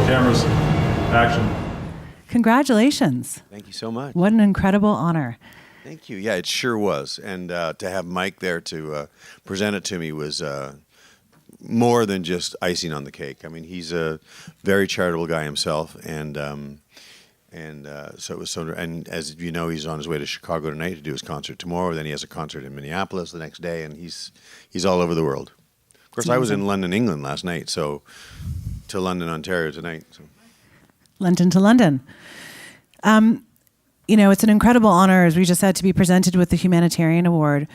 Cameras, action. Congratulations. Thank you so much. What an incredible honor. Thank you. Yeah, it sure was. And to have Mike there to present it to me was more than just icing on the cake. I mean, he's a very charitable guy himself, and so it was so. And as you know, he's on his way to Chicago tonight to do his concert tomorrow. Then he has a concert in Minneapolis the next day, and he's all over the world. Of course, I was in London, England last night, so to London, Ontario tonight. So. London to London. You know, it's an incredible honor, as we just said, to be presented with the Humanitarian Award.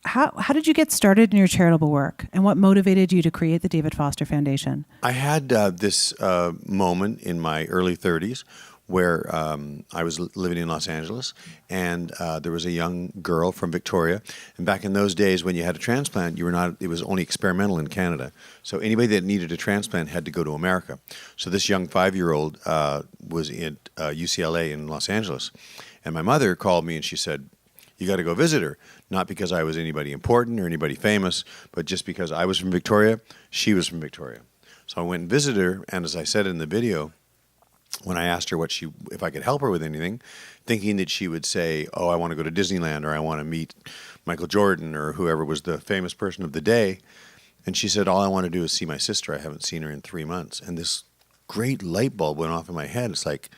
How did you get started in your charitable work, and what motivated you to create the David Foster Foundation? I had this moment in my early 30s where I was living in Los Angeles, and there was a young girl from Victoria. And back in those days, when you had a transplant, it was only experimental in Canada. So anybody that needed a transplant had to go to America. So this young 5-year-old was at UCLA in Los Angeles. And my mother called me and she said, "You got to go visit her." Not because I was anybody important or anybody famous, but just because I was from Victoria, she was from Victoria. So I went and visited her, and as I said in the video, when I asked her if I could help her with anything, thinking that she would say, "Oh, I want to go to Disneyland," or "I want to meet Michael Jordan," or whoever was the famous person of the day. And she said, "All I want to do is see my sister. I haven't seen her in 3 months." And this great light bulb went off in my head. It's like,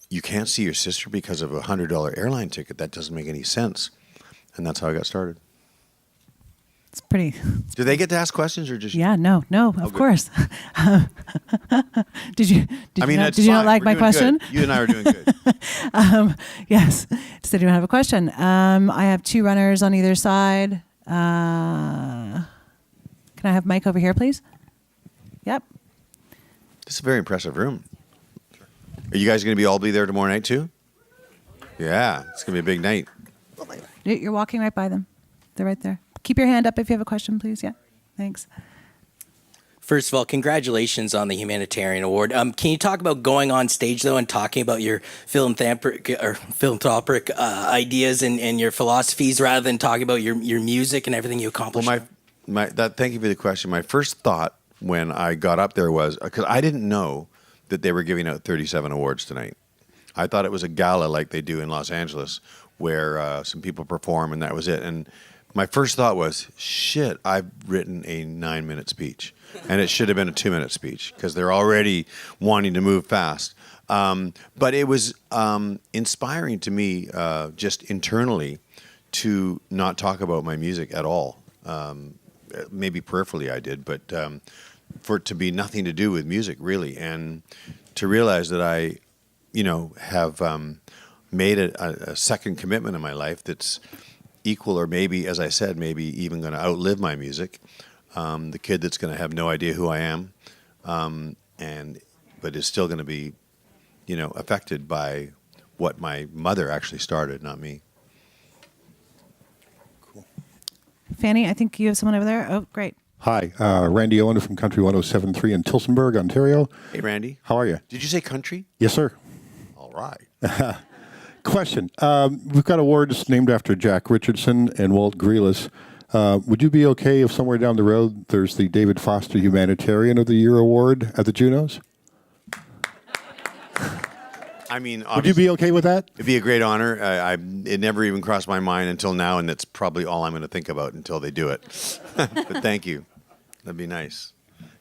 you can't see your sister because of a $100 airline ticket. That doesn't make any sense. And that's how I got started. It's pretty. Do they get to ask questions or just? Yeah, no, of course. Did you not like my question? Good. You and I are doing good. Yes. Does anyone have a question? I have 2 runners on either side. Can I have Mike over here, please? Yep. This is a very impressive room. Are you guys going to all be there tomorrow night too? Yeah, it's going to be a big night. You're walking right by them. They're right there. Keep your hand up if you have a question, please. Yeah, thanks. First of all, congratulations on the Humanitarian Award. Can you talk about going on stage, though, and talking about your philanthropic ideas and your philosophies rather than talking about your music and everything you accomplished? Well, thank you for the question. My first thought when I got up there was, because I didn't know that they were giving out 37 awards tonight. I thought it was a gala like they do in Los Angeles where some people perform and that was it. And my first thought was, shit, I've written a 9-minute speech. And it should have been a 2-minute speech because they're already wanting to move fast. But it was inspiring to me just internally to not talk about my music at all. Maybe peripherally I did, but for it to be nothing to do with music, really. And to realize that I, have made a second commitment in my life that's equal or maybe, as I said, maybe even going to outlive my music. The kid that's going to have no idea who I am, but is still going to be, affected by what my mother actually started, not me. Cool. Fanny, I think you have someone over there. Oh, great. Hi, Randy Owen from Country 107.3 in Tillsonburg, Ontario. Hey, Randy. How are you? Did you say country? Yes, sir. All right. Question. We've got awards named after Jack Richardson and Walt Grealis. Would you be okay if somewhere down the road there's the David Foster Humanitarian of the Year Award at the Junos? I mean, would you be okay with that? It'd be a great honor. It never even crossed my mind until now, and that's probably all I'm going to think about until they do it. But thank you. That'd be nice.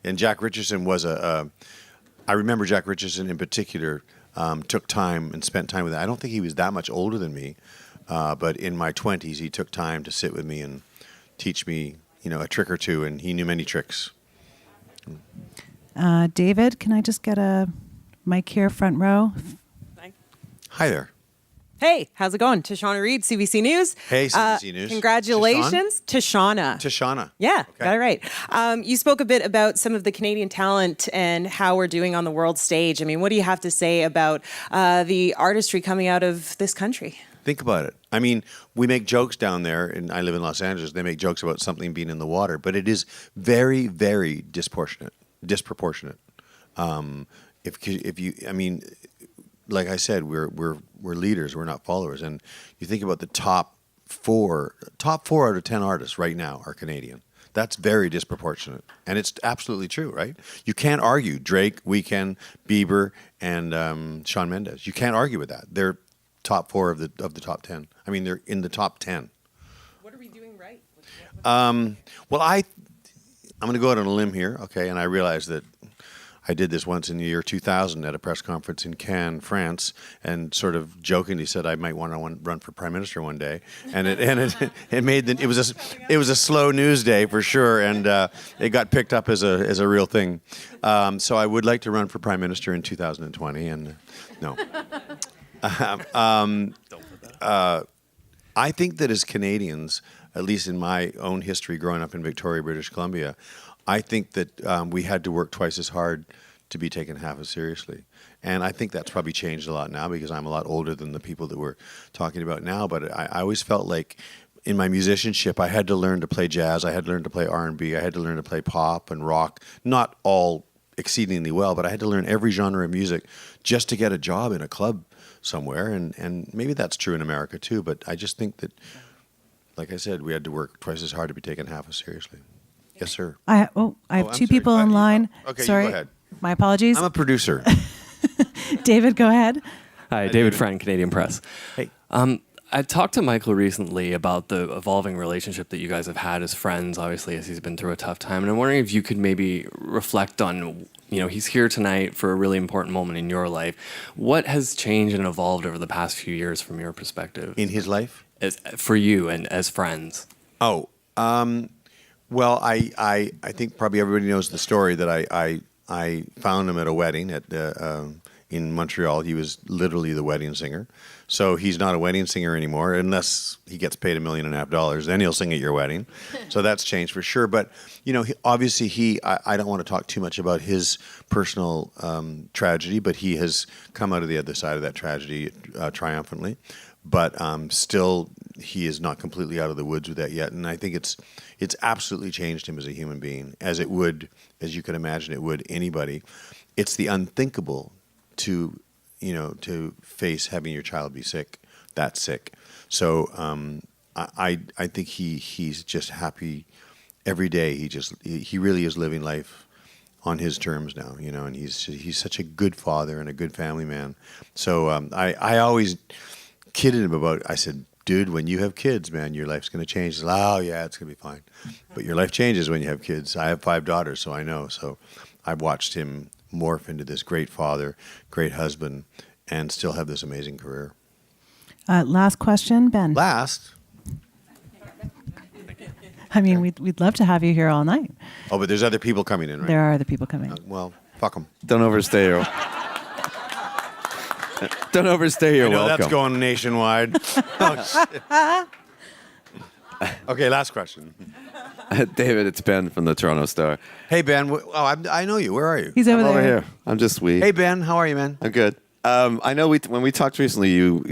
And Jack Richardson was I remember Jack Richardson in particular took time and spent time with me. I don't think he was that much older than me, but in my 20s, he took time to sit with me and teach me, a trick or two, and he knew many tricks. David, can I just get a mic here, front row? Hi there. Hey, how's it going? Tashana Reed, CBC News. Hey, CBC News. Congratulations. Tashana. Yeah, okay. Got it right. You spoke a bit about some of the Canadian talent and how we're doing on the world stage. I mean, what do you have to say about the artistry coming out of this country? Think about it. I mean, we make jokes down there, and I live in Los Angeles. They make jokes about something being in the water, but it is very, very disproportionate. If you, I mean, like I said, we're leaders. We're not followers. And you think about the top four out of 10 artists right now are Canadian. That's very disproportionate. And it's absolutely true, right? You can't argue Drake, Weeknd, Bieber, and Shawn Mendes. You can't argue with that. They're top 4 of the top 10. I mean, they're in the top 10. What are we doing right? Well, I'm going to go out on a limb here, okay? And I realize that I did this once in the year 2000 at a press conference in Cannes, France, and sort of jokingly said I might want to run for prime minister one day. And it made it was a slow news day for sure, and it got picked up as a real thing. So I would like to run for prime minister in 2020, and no. I think that as Canadians, at least in my own history growing up in Victoria, British Columbia, I think that we had to work twice as hard to be taken half as seriously. And I think that's probably changed a lot now because I'm a lot older than the people that we're talking about now. But I always felt like in my musicianship, I had to learn to play jazz, I had to learn to play R&B, I had to learn to play pop and rock, not all exceedingly well, but I had to learn every genre of music just to get a job in a club somewhere. And maybe that's true in America too, but I just think that, like I said, we had to work twice as hard to be taken half as seriously. Yes, sir. I have I'm two sorry. people in line. Okay, sorry. you go ahead. My apologies. I'm a producer. David, go ahead. Hi, David Friend, Canadian Press. Hey. I talked to Michael recently about the evolving relationship that you guys have had as friends, obviously, as he's been through a tough time. And I'm wondering if you could maybe reflect on, he's here tonight for a really important moment in your life. What has changed and evolved over the past few years from your perspective? In his life? For you and as friends. Oh, well, I think probably everybody knows the story that I found him at a wedding in Montreal. He was literally the wedding singer. So he's not a wedding singer anymore unless he gets paid $1.5 million. Then he'll sing at your wedding. So that's changed for sure. But, obviously I don't want to talk too much about his personal tragedy, but he has come out of the other side of that tragedy triumphantly. But still, he is not completely out of the woods with that yet. And I think it's absolutely changed him as a human being, as you can imagine it would anybody. It's the unthinkable to face having your child be that sick. So I think he's just happy every day. He really is living life on his terms now, and he's such a good father and a good family man. So I always kidded him about, I said, dude, when you have kids, man, your life's going to change. He said, oh, yeah, it's going to be fine. But your life changes when you have kids. I have 5 daughters, so I know. So I've watched him morph into this great father, great husband, and still have this amazing career. Last question, Ben. Last? I mean, we'd love to have you here all night. Oh, but there's other people coming in, right? There are other people coming. Well, fuck them. Don't overstay your... Don't overstay your welcome. That's going nationwide. Oh, shit. Okay, last question. David, it's Ben from the Toronto Star. Hey, Ben. I know you. Where are you? He's over I'm there. over here. I'm just sweet. Hey, Ben. How are you, man? I'm good. I know when we talked recently, you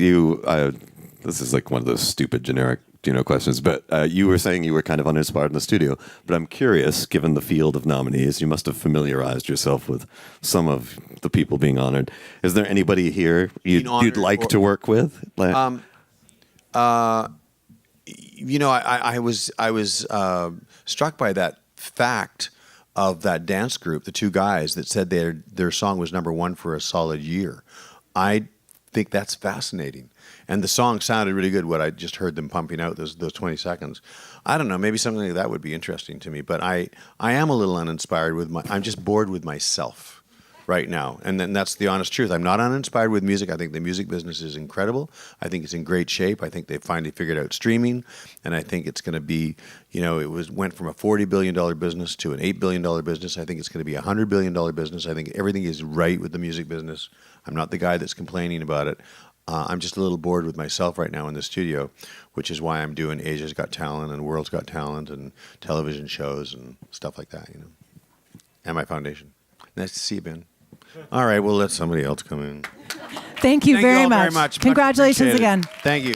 this is like one of those stupid generic Juno questions, but you were saying you were kind of uninspired in the studio. But I'm curious, given the field of nominees, you must have familiarized yourself with some of the people being honored. Is there anybody here you'd like to work with? I was struck by that fact of that dance group, the 2 guys that said their song was #1 for a solid year. I think that's fascinating. And the song sounded really good, what I just heard them pumping out, those 20 seconds. I don't know, maybe something like that would be interesting to me. But I am a little uninspired I'm just bored with myself right now. And then that's the honest truth. I'm not uninspired with music. I think the music business is incredible. I think it's in great shape. I think they finally figured out streaming. And I think it's going to be, went from a $40 billion business to an $8 billion business. I think it's going to be a $100 billion business. I think everything is right with the music business. I'm not the guy that's complaining about it. I'm just a little bored with myself right now in the studio, which is why I'm doing Asia's Got Talent and World's Got Talent and television shows and stuff like that, And my foundation. Nice to see you, Ben. All right, we'll let somebody else come in. Thank you very all much. very much. Congratulations Much again. Thank you.